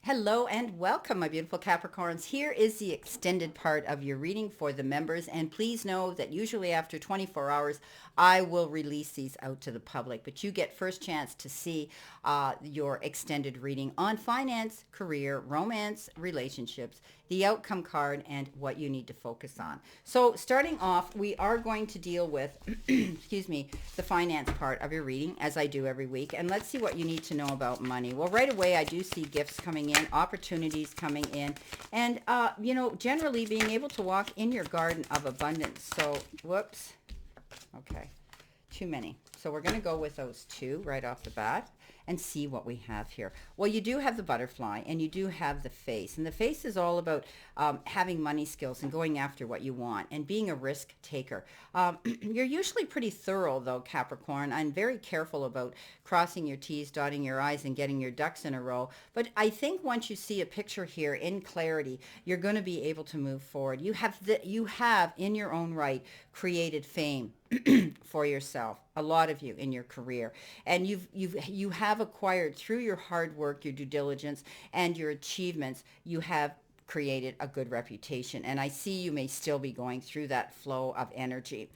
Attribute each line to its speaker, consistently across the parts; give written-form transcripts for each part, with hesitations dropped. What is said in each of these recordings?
Speaker 1: Hello and welcome, my beautiful Capricorns. Here is the extended part of your reading for the members. And please know that usually after 24 hours, I will release these out to the public. But you get first chance to see your extended reading on finance, career, romance, relationships, the outcome card, and what you need to focus on. So starting off, we are going to deal with, excuse me, the finance part of your reading, as I do every week. And let's see what you need to know about money. Well, right away, I do see gifts coming in, opportunities coming in, and, generally being able to walk in your garden of abundance. So, whoops. Okay, too many. So we're going to go with those two right off the bat and see what we have here. Well, you do have the butterfly and you do have the face. And the face is all about having money skills and going after what you want and being a risk taker. You're usually pretty thorough, though, Capricorn. I'm very careful about crossing your T's, dotting your I's, and getting your ducks in a row. But I think once you see a picture here in clarity, you're going to be able to move forward. You have in your own right created fame for yourself, a lot of you in your career, and you have acquired through your hard work, your due diligence, and your achievements. You have created a good reputation, and I see you may still be going through that flow of energy.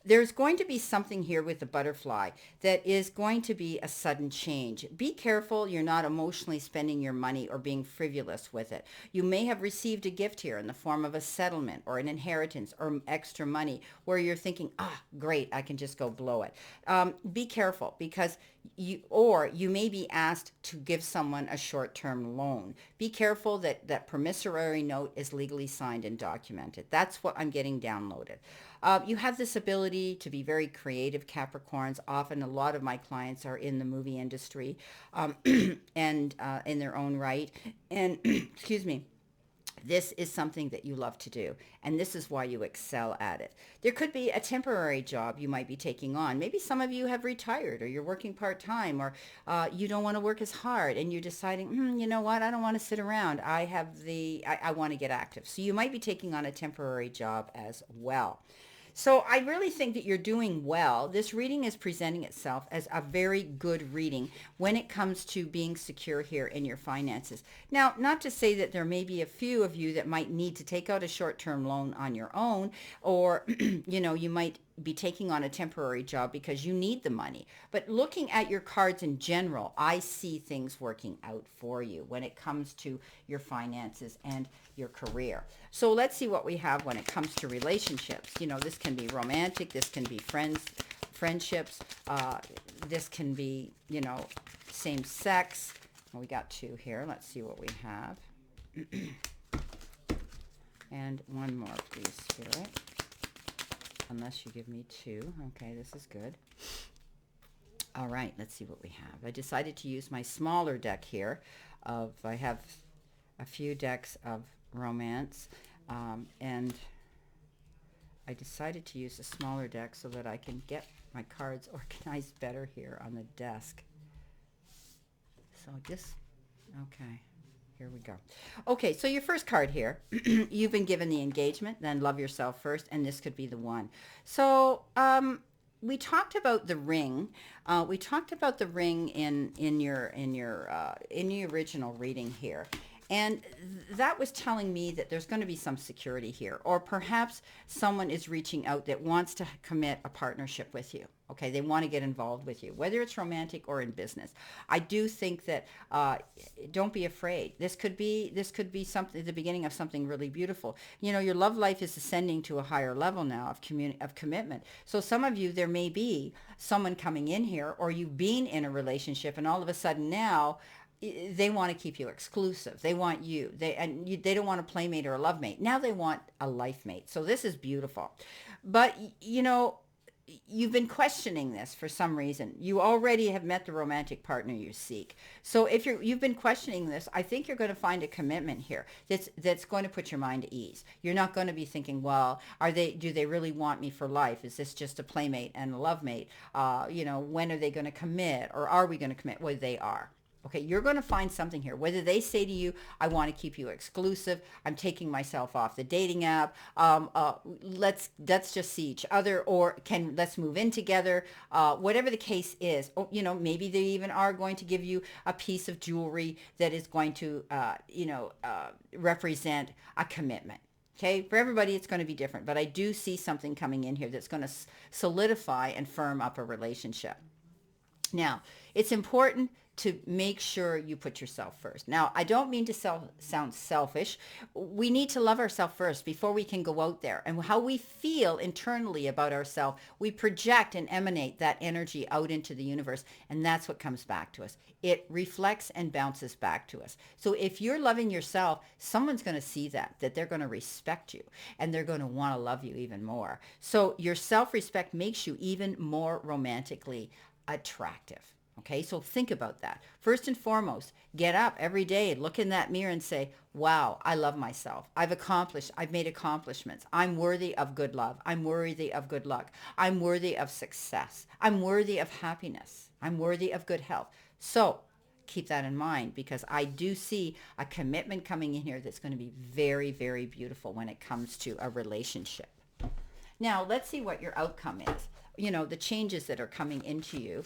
Speaker 1: There's going to be something here with the butterfly that is going to be a sudden change. Be careful you're not emotionally spending your money or being frivolous with it. You may have received a gift here in the form of a settlement or an inheritance or extra money where you're thinking, great, I can just go blow it. Be careful because you may be asked to give someone a short-term loan. Be careful that that promissory note is legally signed and documented. That's what I'm getting downloaded. You have this ability to be very creative, Capricorns. Often a lot of my clients are in the movie industry and in their own right. And excuse me. This is something that you love to do, and this is why you excel at it. There could be a temporary job you might be taking on. Maybe some of you have retired or you're working part-time or you don't want to work as hard and you're deciding, you know what, I don't want to sit around. I want to get active. So you might be taking on a temporary job as well. So I really think that you're doing well. This reading is presenting itself as a very good reading when it comes to being secure here in your finances. Now, not to say that there may be a few of you that might need to take out a short-term loan on your own, or, you might be taking on a temporary job because you need the money. But looking at your cards in general, I see things working out for you when it comes to your finances and your career. So let's see what we have when it comes to relationships. This can be romantic, this can be friendships, this can be, same sex. Well, we got two here. Let's see what we have. And one more, please, Spirit. Unless you give me two. Okay, this is good. All right, let's see what we have. I decided to use my smaller deck here. I have a few decks of romance, and I decided to use a smaller deck so that I can get my cards organized better here on the desk. So okay. Here we go. Okay, so your first card here, you've been given the engagement, then love yourself first, and this could be the one. So we talked about the ring. We talked about the ring in your original reading here. And that was telling me that there's going to be some security here, or perhaps someone is reaching out that wants to commit a partnership with you. Okay, they want to get involved with you, whether it's romantic or in business. I do think that don't be afraid. This could be something, the beginning of something really beautiful. Your love life is ascending to a higher level now of commitment. So some of you, there may be someone coming in here, or you've been in a relationship, and all of a sudden now they want to keep you exclusive. They want you. They don't want a playmate or a love mate. Now they want a life mate. So this is beautiful. But, you've been questioning this for some reason. You already have met the romantic partner you seek. So if you've been questioning this, I think you're going to find a commitment here that's going to put your mind at ease. You're not going to be thinking, well, do they really want me for life? Is this just a playmate and a love mate? When are they going to commit, or are we going to commit? Well, they are. Okay, you're going to find something here. Whether they say to you, I want to keep you exclusive, I'm taking myself off the dating app, let's just see each other, or let's move in together, whatever the case is. Or, maybe they even are going to give you a piece of jewelry that is going to, represent a commitment. Okay, for everybody it's going to be different, but I do see something coming in here that's going to solidify and firm up a relationship. Now, it's important to make sure you put yourself first. Now, I don't mean to sound selfish. We need to love ourselves first before we can go out there. And how we feel internally about ourselves, we project and emanate that energy out into the universe, and that's what comes back to us. It reflects and bounces back to us. So if you're loving yourself, someone's going to see that they're going to respect you, and they're going to want to love you even more. So your self-respect makes you even more romantically attractive. Okay, so think about that. First and foremost, get up every day, look in that mirror and say, wow, I love myself. I've made accomplishments. I'm worthy of good love. I'm worthy of good luck. I'm worthy of success. I'm worthy of happiness. I'm worthy of good health. So keep that in mind, because I do see a commitment coming in here that's going to be very, very beautiful when it comes to a relationship. Now, let's see what your outcome is. The changes that are coming into you.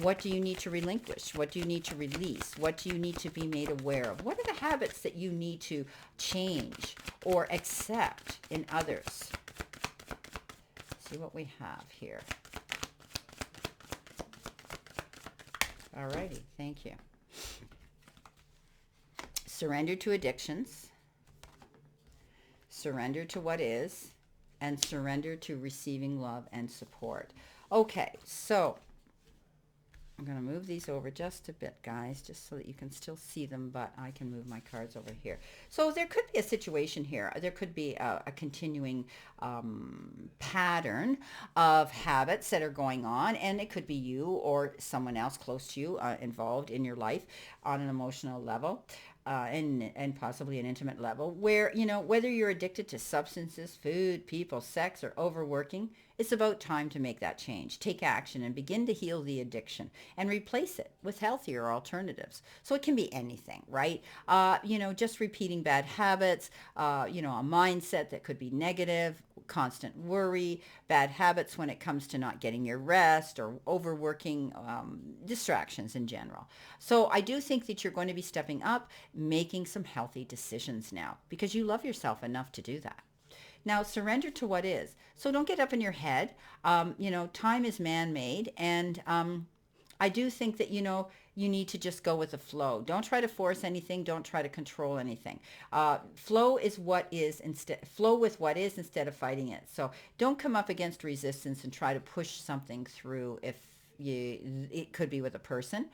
Speaker 1: What do you need to relinquish? What do you need to release? What do you need to be made aware of? What are the habits that you need to change or accept in others? Let's see what we have here. Alrighty, thank you. Surrender to addictions. Surrender to what is. And surrender to receiving love and support. Okay, so I'm going to move these over just a bit, guys, just so that you can still see them, but I can move my cards over here. So there could be a situation here. There could be a continuing pattern of habits that are going on, and it could be you or someone else close to you involved in your life on an emotional level. And possibly an intimate level, where, whether you're addicted to substances, food, people, sex, or overworking, it's about time to make that change. Take action and begin to heal the addiction and replace it with healthier alternatives. So it can be anything, right? Just repeating bad habits, a mindset that could be negative, constant worry, bad habits when it comes to not getting your rest or overworking, distractions in general. So I do think that you're going to be stepping up, making some healthy decisions now, because you love yourself enough to do that. Now, surrender to what is. So don't get up in your head. Time is man-made, and I do think that, you need to just go with the flow. Don't try to force anything. Don't try to control anything. Flow with what is instead of fighting it. So don't come up against resistance and try to push something through if it could be with a person.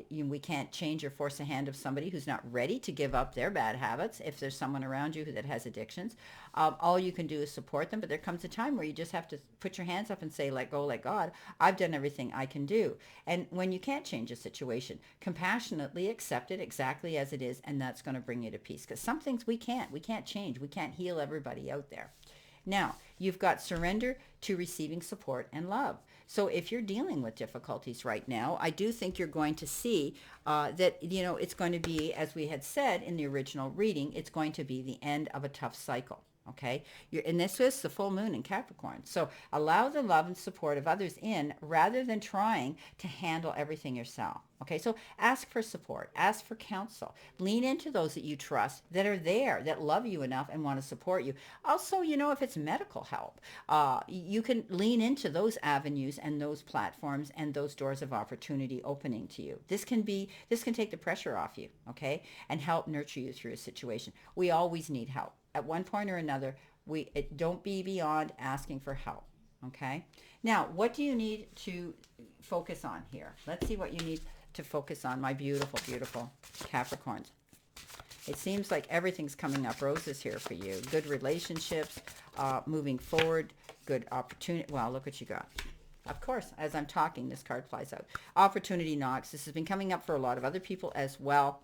Speaker 1: We can't change or force the hand of somebody who's not ready to give up their bad habits. If there's someone around you that has addictions, all you can do is support them. But there comes a time where you just have to put your hands up and say, let go, let God. I've done everything I can do. And when you can't change a situation, compassionately accept it exactly as it is, and that's going to bring you to peace. Because some things we can't change. We can't heal everybody out there. Now, you've got surrender to receiving support and love. So if you're dealing with difficulties right now, I do think you're going to see that, it's going to be, as we had said in the original reading, it's going to be the end of a tough cycle. Okay, and this is the full moon in Capricorn. So allow the love and support of others in, rather than trying to handle everything yourself. Okay, so ask for support, ask for counsel, lean into those that you trust, that are there, that love you enough and want to support you. Also, if it's medical help, you can lean into those avenues and those platforms and those doors of opportunity opening to you. This can take the pressure off you, okay, and help nurture you through a situation. We always need help. At one point or another, don't be beyond asking for help, okay? Now, what do you need to focus on here? Let's see what you need to focus on, my beautiful, beautiful Capricorns. It seems like everything's coming up roses here for you. Good relationships, moving forward, good opportunity. Well, look what you got. Of course, as I'm talking, this card flies out. Opportunity knocks. This has been coming up for a lot of other people as well.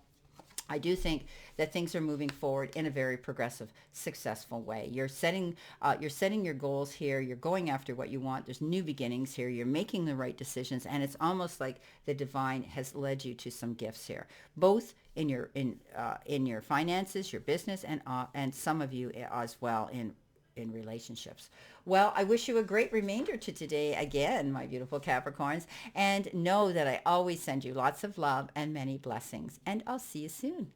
Speaker 1: I do think that things are moving forward in a very progressive, successful way. You're setting your goals here. You're going after what you want. There's new beginnings here. You're making the right decisions, and it's almost like the divine has led you to some gifts here, both in your finances, your business, and some of you as well in relationships. Well, I wish you a great remainder to today again, my beautiful Capricorns, and know that I always send you lots of love and many blessings, and I'll see you soon.